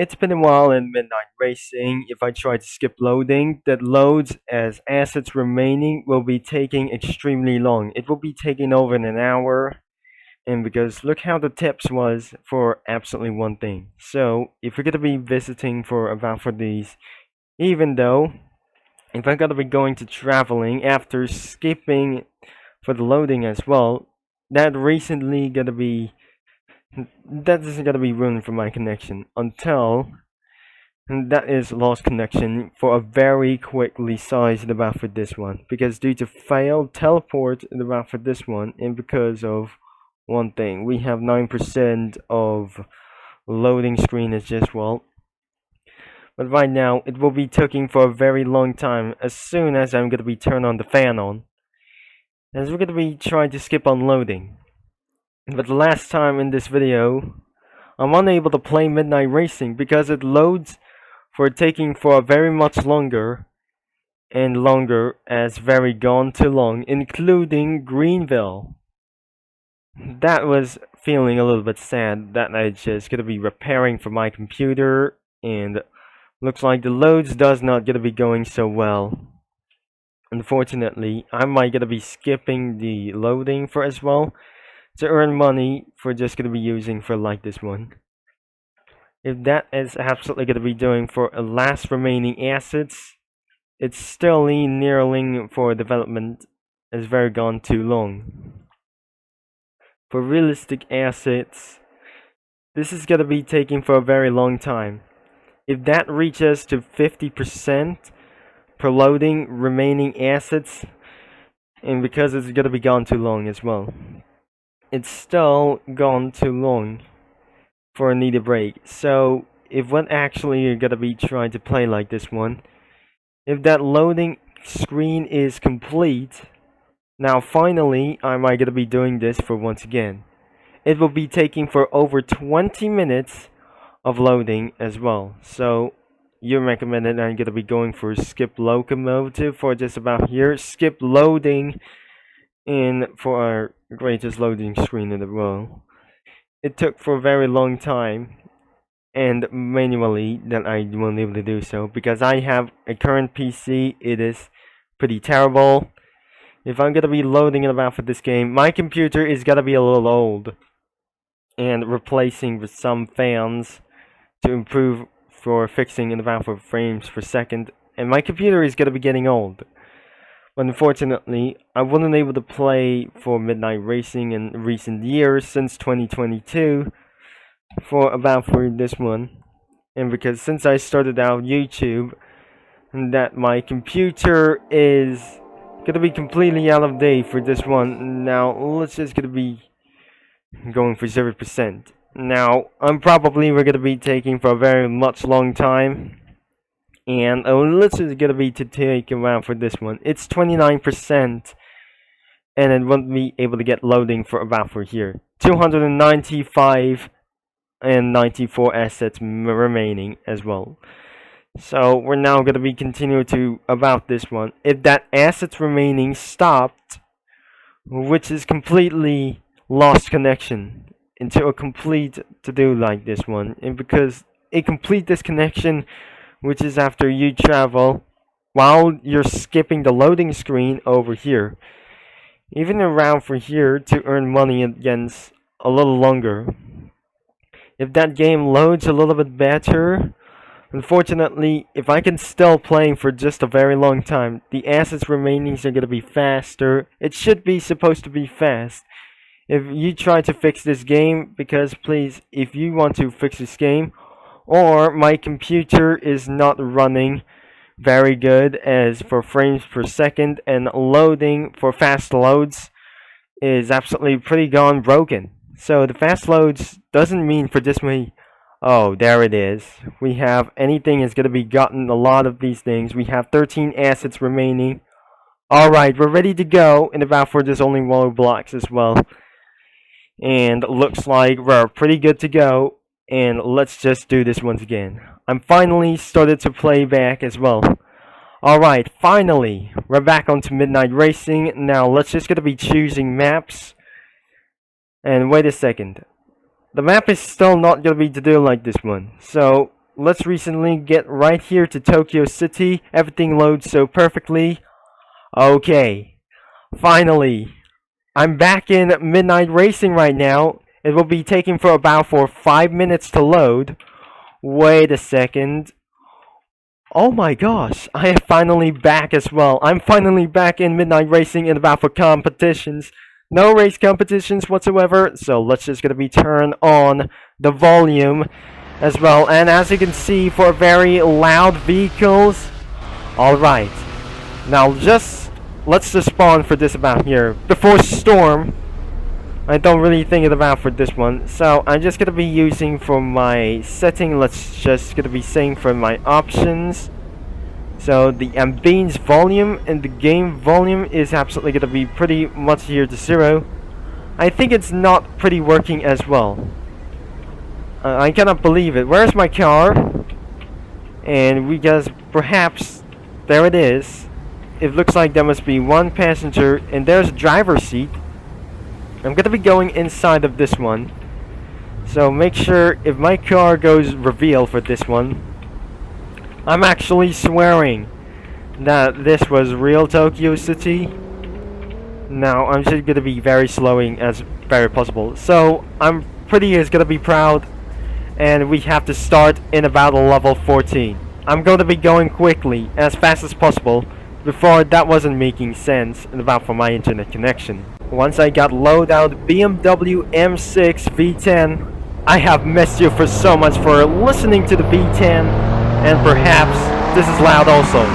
It's been a while in Midnight Racing. If I try to skip loading, that loads as assets remaining will be taking extremely long. It will be taking over an hour. And because look how the tips was for absolutely one thing. So if you're gonna be visiting for these, even though if I'm gonna be going to traveling after skipping for the loading as well, that recently gonna be that isn't gonna be ruined for my connection until that is lost connection for a very quickly sized about for this one, because due to failed teleport in about for this one, and because of one thing, we have 9% of loading screen as just well. But right now it will be taking for a very long time as soon as I'm gonna be turn on the fan on, as we're gonna be trying to skip on loading. But the last time in this video, I'm unable to play Midnight Racing because it loads for taking for a very much longer and longer as very gone too long, including Greenville. That was feeling a little bit sad that I just gonna be repairing for my computer, and looks like the loads does not gonna be going so well. Unfortunately, I might gonna be skipping the loading for as well to earn money for just gonna be using for like this one. If that is absolutely going to be doing for a last remaining assets, it's still nearly for development is very gone too long. For realistic assets, this is going to be taking for a very long time. If that reaches to 50% per loading remaining assets, and because it's going to be gone too long as well, it's still gone too long for a needed break. So if what actually you're gonna be trying to play like this one, if that loading screen is complete, now finally I might gonna be doing this for once again. It will be taking for over 20 minutes of loading as well. So you're recommended I'm gonna be going for skip locomotive for just about here, skip loading, and for our greatest loading screen in the world. It took for a very long time and manually that I won't be able to do so because I have a current PC. It is pretty terrible. If I'm gonna be loading it about for this game, my computer is gonna be a little old, and replacing with some fans to improve for fixing in about for frames per second, and my computer is gonna be getting old. But unfortunately, I wasn't able to play for Midnight Racing in recent years since 2022 for this one. And because since I started out YouTube, that my computer is gonna be completely out of date for this one. Now let's just gonna be going for 0%. Now we're gonna be taking for a very much long time. And let's just gonna be to take around for this one. It's 29%, and it won't be able to get loading for about for here. 295 and 94 assets remaining as well. So we're now gonna be continuing to about this one. If that assets remaining stopped, which is completely lost connection into a complete to do like this one, and because a complete disconnection, which is after you travel while you're skipping the loading screen over here, even around for here to earn money against a little longer. If that game loads a little bit better, unfortunately, if I can still playing for just a very long time, the assets remaining are going to be faster. It should be supposed to be fast. If you try to fix this game, because please, if you want to fix this game, or my computer is not running very good as for frames per second, and loading for fast loads is absolutely pretty gone broken. So the fast loads doesn't mean for this way, oh, there it is. We have anything is going to be gotten a lot of these things. We have 13 assets remaining. Alright, we're ready to go, and about for this only one blocks as well. And looks like we're pretty good to go. And let's just do this once again. I'm finally started to play back as well. Alright, finally, we're back onto Midnight Racing. Now let's just gonna be choosing maps. And wait a second. The map is still not gonna be to do like this one. So let's recently get right here to Tokyo City. Everything loads so perfectly. Okay, finally, I'm back in Midnight Racing right now. It will be taking for about 5 minutes to load. Wait a second. Oh my gosh, I am finally back as well. I'm finally back in Midnight Racing and about for competitions. No race competitions whatsoever, so let's just gonna be turn on the volume as well. And as you can see, for very loud vehicles. Alright, now let's just spawn for this about here. Before Storm, I don't really think it about for this one. So I'm just gonna be using for my setting, let's just gonna be saying for my options. So the ambience volume and the game volume is absolutely gonna be pretty much here to 0. I think it's not pretty working as well. I cannot believe it. Where's my car? And we just perhaps there it is. It looks like there must be one passenger and there's a driver's seat. I'm gonna be going inside of this one. So make sure if my car goes reveal for this one, I'm actually swearing that this was real Tokyo City. Now I'm just gonna be very slowing as very possible. So I'm pretty is gonna be proud, and we have to start in about level 14. I'm going to be going quickly as fast as possible. Before that wasn't making sense and about for my internet connection. Once I got load out BMW M6 V10, I have missed you for so much for listening to the V10, and perhaps this is loud also.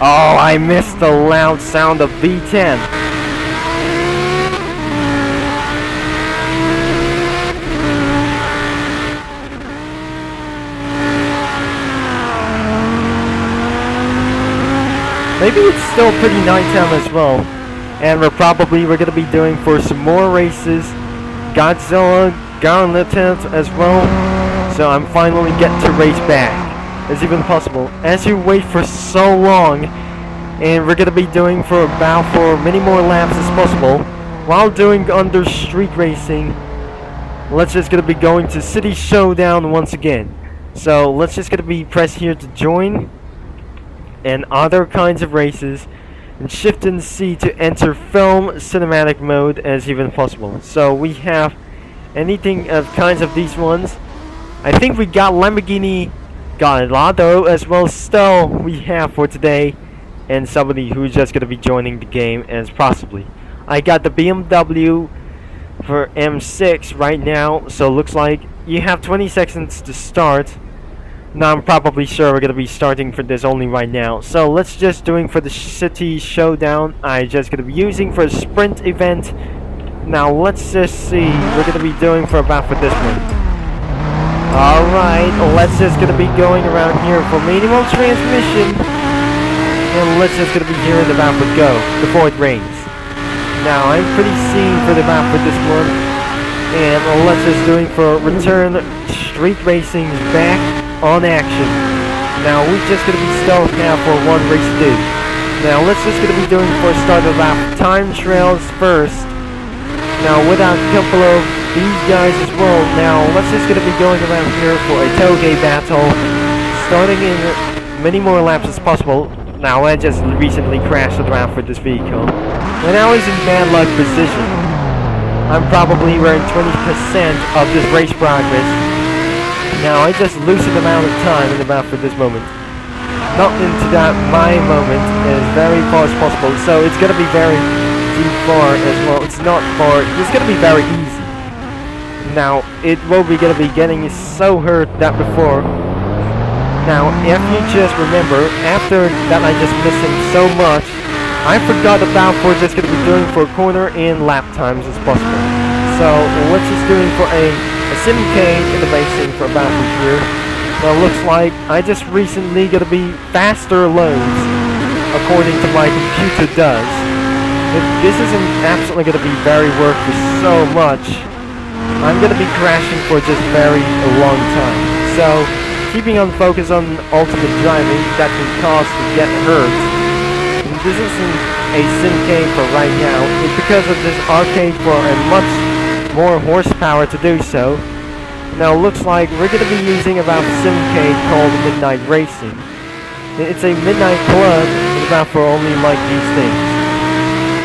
Oh, I missed the loud sound of V10. Maybe it's still pretty nighttime as well, and we're gonna be doing for some more races, Godzilla, Gauntlet as well. So I'm finally getting to race back, as even possible. As you wait for so long, and we're gonna be doing for about many more laps as possible, while doing under street racing. Let's just gonna be going to City Showdown once again. So let's just gonna be press here to join. And other kinds of races, and shift and C to enter film cinematic mode as even possible. So we have anything of kinds of these ones. I think we got Lamborghini Gallardo as well. Still we have for today, and somebody who's just gonna be joining the game as possibly. I got the BMW for M6 right now, so looks like you have 20 seconds to start. Now I'm probably sure we're gonna be starting for this only right now. So let's just doing for the City Showdown. I just gonna be using for a sprint event. Now let's just see. We're gonna be doing for about for this one. Alright, let's just gonna be going around here for manual transmission. And let's just gonna be hearing about for go before it rains. Now I'm pretty seen for the map for this one. And let's just doing for return street racing back on action. Now we're just gonna be still now for one race to do. Now let's just gonna be doing for start of lap time trials first. Now without a couple of these guys as well. Now let's just gonna be going around here for a toge battle, starting in many more laps as possible. Now I just recently crashed around for this vehicle, and I was in bad luck position. I'm probably wearing 20% of this race progress. Now I just lose an amount of time in about for this moment. Not into that my moment as very far as possible. So it's gonna be very deep far as well. It's not far. It's gonna be very easy. Now it will be gonna be getting so hurt that before. Now if you just remember, after that I just missed him so much, I forgot about for just gonna be doing for corner and lap times as possible. So let's just doing for a simcade in the racing for about from here. Well, looks like I just recently gonna be faster loads according to my computer does. If this isn't absolutely gonna be very work for so much, I'm gonna be crashing for just very a long time. So keeping on focus on ultimate driving that can cause to get hurt. This isn't a simcade for right now is because of this arcade for a much more horsepower to do so. Now looks like we're going to be using about a simcade called Midnight Racing. It's a midnight club, it's about for only like these things.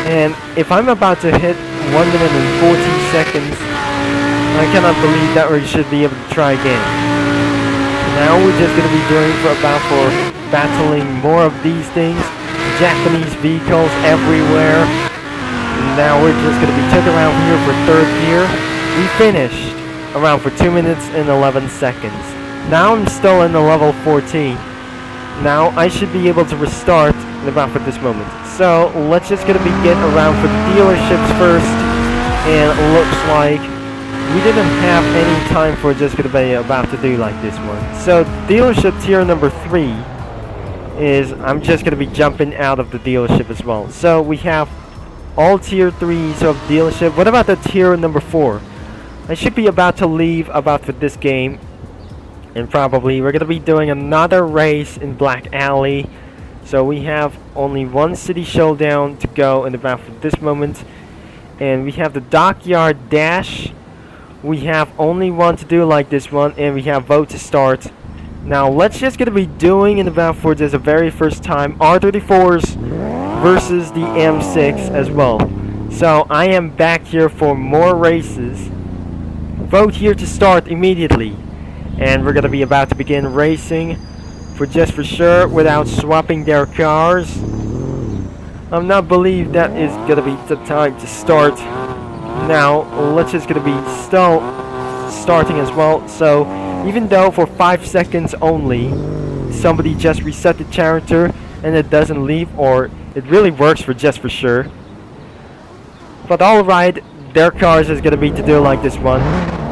And if I'm about to hit 1 minute and 40 seconds, I cannot believe that we should be able to try again. Now we're just going to be doing for battling more of these things. Japanese vehicles everywhere. Now we're just going to be taken around here for third gear. We finished around for 2 minutes and 11 seconds. Now I'm still in the level 14. Now I should be able to restart in about for this moment. So let's just gonna be getting around for the dealerships first. And it looks like we didn't have any time for just gonna be about to do like this one. So dealership tier number 3 is I'm just gonna be jumping out of the dealership as well. So we have all tier 3s of dealership. What about the tier number 4? I should be about to leave about for this game. And probably we're going to be doing another race in Black Alley. So we have only one city showdown to go in about for this moment. And we have the Dockyard Dash. We have only one to do like this one. And we have vote to start. Now let's just going to be doing in about for this the very first time R34s versus the M6 as well. So I am back here for more races. Vote here to start immediately. And we're gonna be about to begin racing for just for sure without swapping their cars. I'm not believe that is gonna be the time to start. Now let's just gonna be still starting as well. So even though for 5 seconds only somebody just reset the character and it doesn't leave, or it really works for just for sure. But alright, their cars is gonna be to do like this one.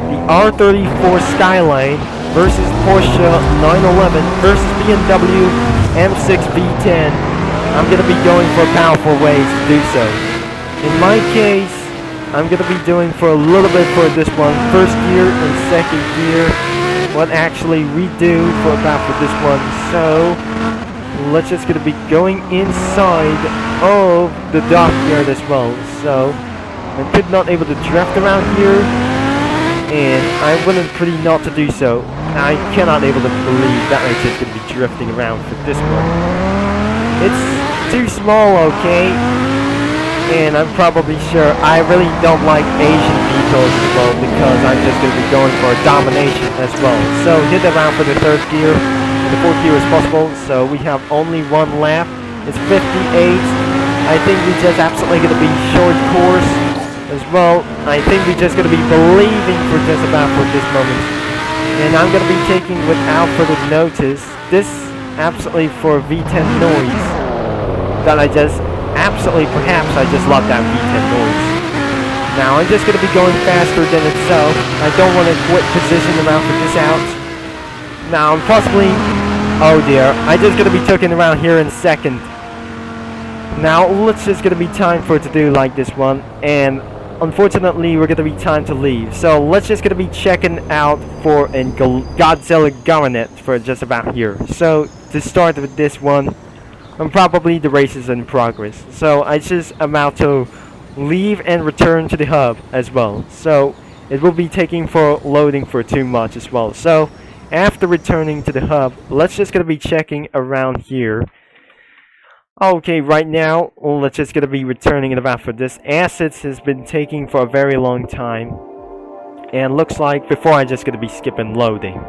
The R34 Skyline versus Porsche 911 versus BMW M6 V10. I'm going to be going for powerful ways to do so. In my case, I'm going to be doing for a little bit for this one. First gear and second gear. What actually we do for about for this one. So, let's just going to be going inside of the dockyard as well. So, I could not able to draft around here. And I wanted pretty not to do so. I cannot able to believe that I'm just going to be drifting around for this one. It's too small, okay? And I'm probably sure I really don't like Asian vehicles as well, because I'm just going to be going for a domination as well. So hit around for the third gear, and the fourth gear is possible. So we have only one lap. It's 58. I think we just absolutely going to be short course as well. I think we're just going to be believing for just about for this moment. And I'm going to be taking without further notice this absolutely for V10 noise that I just absolutely, perhaps I just love that V10 noise. Now I'm just going to be going faster than itself. I don't want to quit position around for this out. Now I'm possibly, oh dear, I just going to be taken around here in second. Now let's just going to be time for it to do like this one, and unfortunately we're going to be time to leave. So let's just going to be checking out for a Godzilla Garnet for just about here. So to start with this one, and probably the race is in progress. So I just about to leave and return to the hub as well. So it will be taking for loading for too much as well. So after returning to the hub, let's just going to be checking around here. Okay, right now, let's just going to be returning in about for this. Assets has been taking for a very long time. And looks like before I'm just going to be skipping loading.